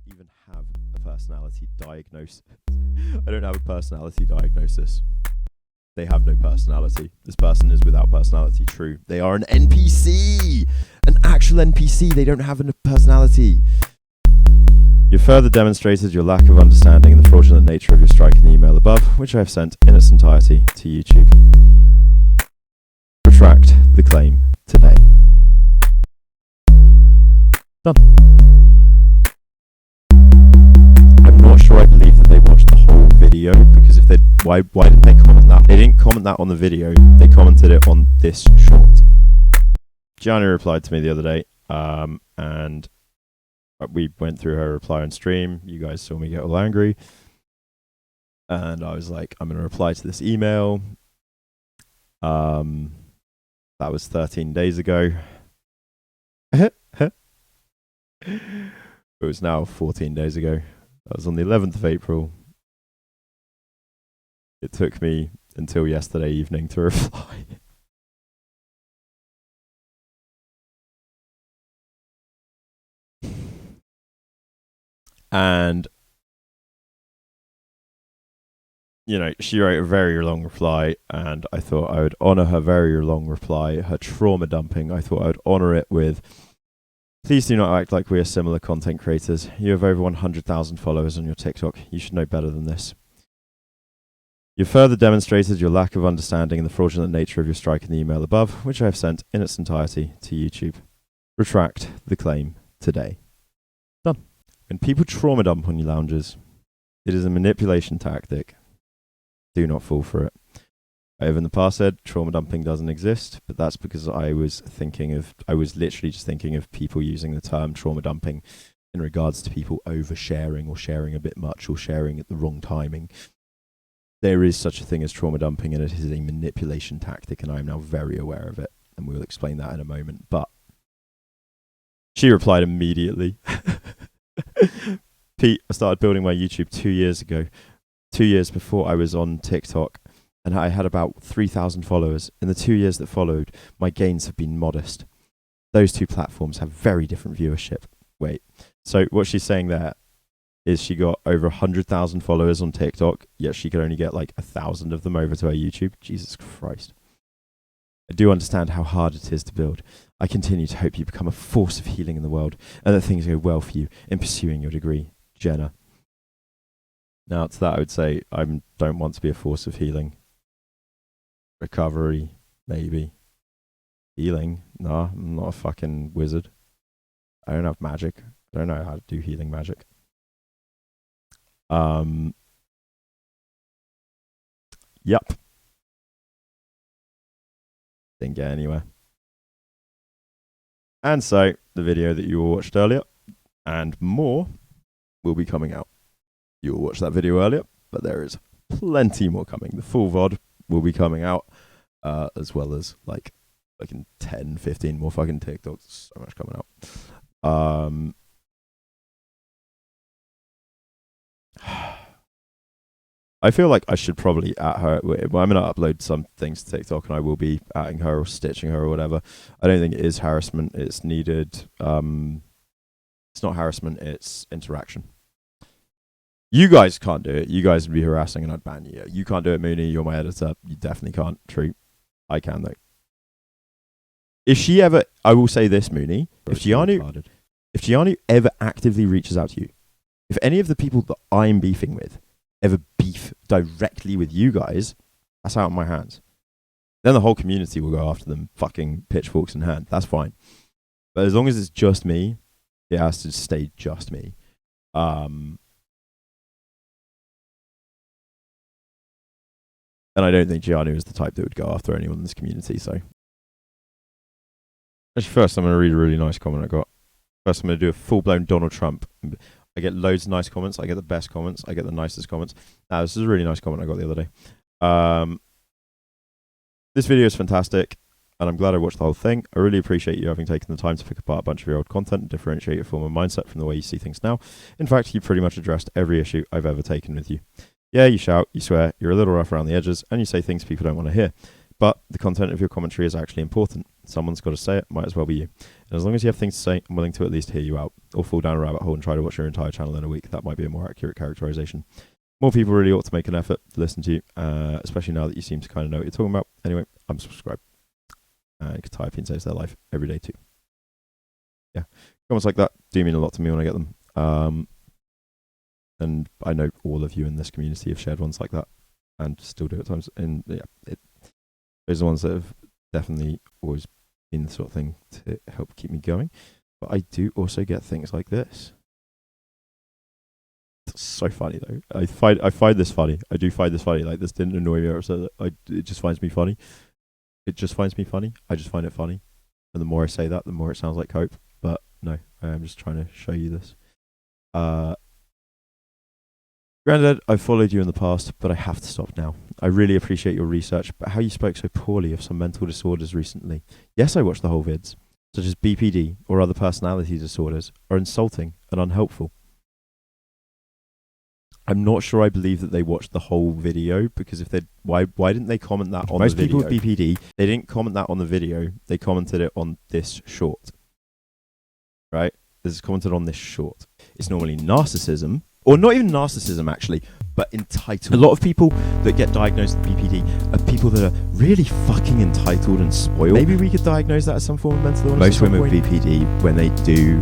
even have a personality diagnosis. I don't have a personality diagnosis. They have no personality. This person is without personality. True. They are an NPC. An actual NPC. They don't have a personality. You further demonstrated your lack of understanding and the fraudulent nature of your strike in the email above, which I have sent in its entirety to YouTube. Retract the claim today. Done. I'm not sure I believe that they watched the whole video, because if they why didn't they comment that? They didn't comment that on the video, they commented it on this short. Gianni replied to me the other day, and we went through her reply on stream. You guys saw me get all angry. And I was like, I'm going to reply to this email. That was 13 days ago. It was now 14 days ago. That was on the 11th of April. It took me until yesterday evening to reply. And, you know, she wrote a very long reply, and I thought I would honor her very long reply, her trauma dumping. I thought I would honor it with, please do not act like we are similar content creators. You have over 100,000 followers on your TikTok. You should know better than this. You further demonstrated your lack of understanding and the fraudulent nature of your strike in the email above, which I have sent in its entirety to YouTube. Retract the claim today. Done. When people trauma dump on you loungers, it is a manipulation tactic. Do not fall for it. I have in the past said trauma dumping doesn't exist, but that's because I was literally just thinking of people using the term trauma dumping in regards to people oversharing or sharing a bit much or sharing at the wrong timing. There is such a thing as trauma dumping, and it is a manipulation tactic, and I am now very aware of it, and we will explain that in a moment. But she replied immediately. Pete, I started building my YouTube 2 years ago, 2 years before I was on TikTok, and I had about 3,000 followers. In the 2 years that followed, my gains have been modest. Those two platforms have very different viewership. Wait, so what she's saying there is she got over 100,000 followers on TikTok, yet she could only get like 1,000 of them over to her YouTube. Jesus Christ. I do understand how hard it is to build. I continue to hope you become a force of healing in the world and that things go well for you in pursuing your degree, Jenna. Now, to that, I would say I don't want to be a force of healing. Recovery, maybe. Healing? Nah, I'm not a fucking wizard. I don't have magic. I don't know how to do healing magic. Yep. Didn't get anywhere. And so, the video that you all watched earlier, and more, will be coming out. You all watched that video earlier, but there is plenty more coming. The full VOD will be coming out, as well as like fucking 10, 15 more fucking TikToks. So much coming out. I feel like I should probably at her. I'm going to upload some things to TikTok, and I will be atting her or stitching her or whatever. I don't think it is harassment. It's needed. It's not harassment. It's interaction. You guys can't do it. You guys would be harassing, and I'd ban you. You can't do it, Mooney. You're my editor. You definitely can't. True. I can, though. If she ever, I will say this, Mooney. If Gianni ever actively reaches out to you, if any of the people that I'm beefing with ever beef directly with you guys, that's out of my hands. Then the whole community will go after them, fucking pitchforks in hand. That's fine. But as long as it's just me, it has to stay just me. And I don't think Gianni is the type that would go after anyone in this community, so. Actually, first I'm going to read a really nice comment I got. First I'm going to do a full-blown Donald Trump. I get loads of nice comments. I get the best comments. I get the nicest comments. This is a really nice comment I got the other day. This video is fantastic, and I'm glad I watched the whole thing. I really appreciate you having taken the time to pick apart a bunch of your old content and differentiate your former mindset from the way you see things now. In fact, you pretty much addressed every issue I've ever taken with you. Yeah, you shout, you swear, you're a little rough around the edges, and you say things people don't want to hear. But the content of your commentary is actually important. Someone's got to say it. Might as well be you. And as long as you have things to say, I'm willing to at least hear you out, or fall down a rabbit hole and try to watch your entire channel in a week. That might be a more accurate characterization. More people really ought to make an effort to listen to you, especially now that you seem to kind of know what you're talking about. Anyway, I'm subscribed. Typing saves their life every day too. Yeah, comments like that do mean a lot to me when I get them. And I know all of you in this community have shared ones like that, and still do at times. And yeah, those are the ones that have definitely always been the sort of thing to help keep me going. But I do also get things like this. It's so funny though. I find this funny. I do find this funny. Like, this didn't annoy me or so. It just finds me funny. It just finds me funny. I just find it funny. And the more I say that, the more it sounds like cope. But no, I am just trying to show you this. Grandad, I've followed you in the past, but I have to stop now. I really appreciate your research, but how you spoke so poorly of some mental disorders recently. Yes, I watched the whole vids, such as BPD or other personality disorders, are insulting and unhelpful. I'm not sure I believe that they watched the whole video, because if they why didn't they comment that on the video? Most people with BPD, they didn't comment that on the video. They commented it on this short. Right? This is commented on this short. It's normally narcissism, or not even narcissism actually, but entitlement. A lot of people that get diagnosed with BPD are people that are really fucking entitled and spoiled. Maybe we could diagnose that as some form of mental illness. Most women with BPD, when they do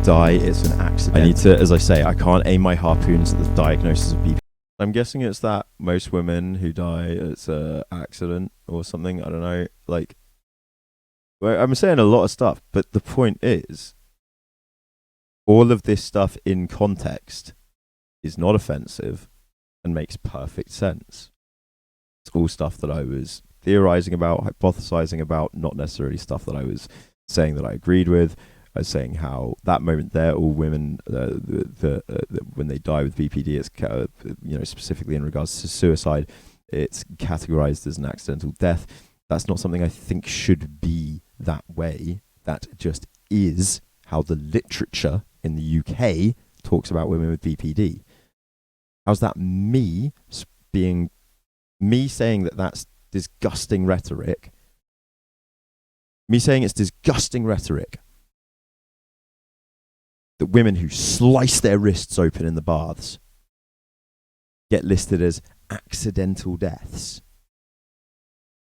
die, it's an accident. I need to, as I say, I can't aim my harpoons at the diagnosis of BPD. I'm guessing it's that most women who die, it's an accident or something. I don't know. Like, well, I'm saying a lot of stuff, but the point is, all of this stuff in context is not offensive and makes perfect sense. It's all stuff that I was theorizing about, hypothesizing about, not necessarily stuff that I was saying that I agreed with. I was saying how that moment there, all women, when they die with BPD, it's specifically in regards to suicide, it's categorized as an accidental death. That's not something I think should be that way. That just is how the literature in the UK talks about women with BPD. How's that me saying that that's disgusting rhetoric? Me saying it's disgusting rhetoric that women who slice their wrists open in the baths get listed as accidental deaths.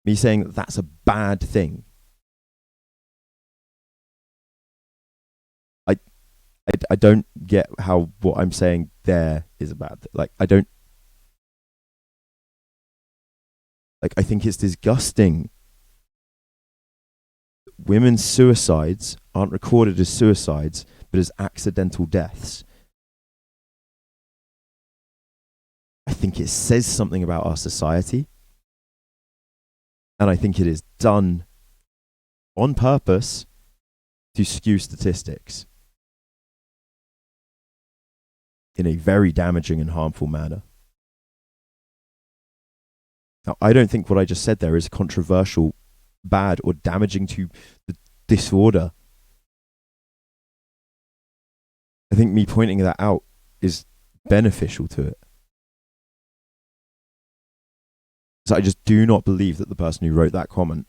Me saying that that's a bad thing. I don't get how what I'm saying there is a bad thing. I think it's disgusting. Women's suicides aren't recorded as suicides, but as accidental deaths. I think it says something about our society. And I think it is done on purpose to skew statistics in a very damaging and harmful manner. Now, I don't think what I just said there is controversial, bad, or damaging to the disorder. I think me pointing that out is beneficial to it. So I just do not believe that the person who wrote that comment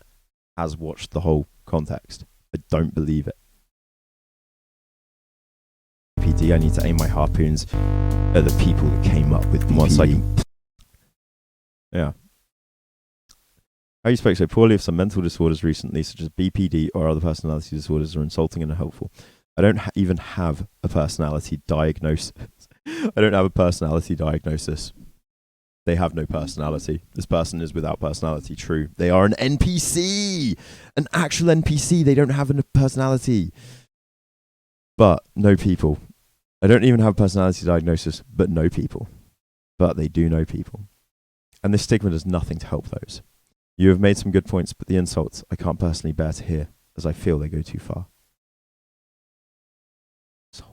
has watched the whole context. I don't believe it. BPD, I need to aim my harpoons at the people that came up with BPD. Yeah. How you spoke so poorly of some mental disorders recently, such as BPD or other personality disorders, are insulting and unhelpful. I don't even have a personality diagnosis. I don't have a personality diagnosis. They have no personality. This person is without personality. True. They are an NPC, an actual NPC. They don't have a personality. But no people. I don't even have a personality diagnosis, but know people. But they do know people. And this stigma does nothing to help those. You have made some good points, but the insults I can't personally bear to hear, as I feel they go too far. So,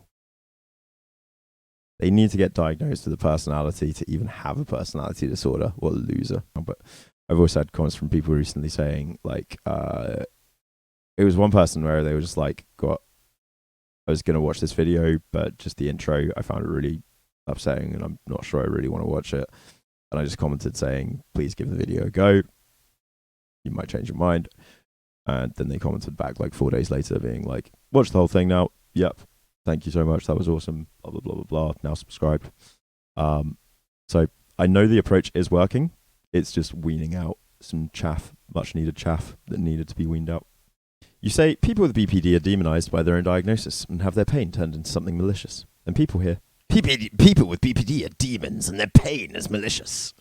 they need to get diagnosed with a personality to even have a personality disorder. What a loser. But I've also had comments from people recently saying, like, it was one person where they were just like, I was going to watch this video, but just the intro, I found it really upsetting, and I'm not sure I really want to watch it. And I just commented saying, please give the video a go. You might change your mind. And then they commented back like 4 days later being like, watch the whole thing now. Yep. Thank you so much. That was awesome. Blah, blah, blah, blah, blah. Now subscribed. So I know the approach is working. It's just weaning out some chaff, much needed chaff that needed to be weaned out. You say people with BPD are demonized by their own diagnosis and have their pain turned into something malicious. And people here, people with BPD are demons and their pain is malicious.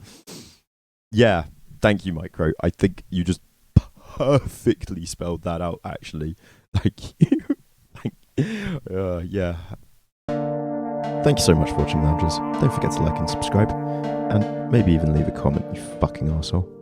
Yeah, thank you, Micro. I think you just perfectly spelled that out, actually. Thank you. Yeah. Thank you so much for watching, Loungers. Don't forget to like and subscribe, and maybe even leave a comment, you fucking arsehole.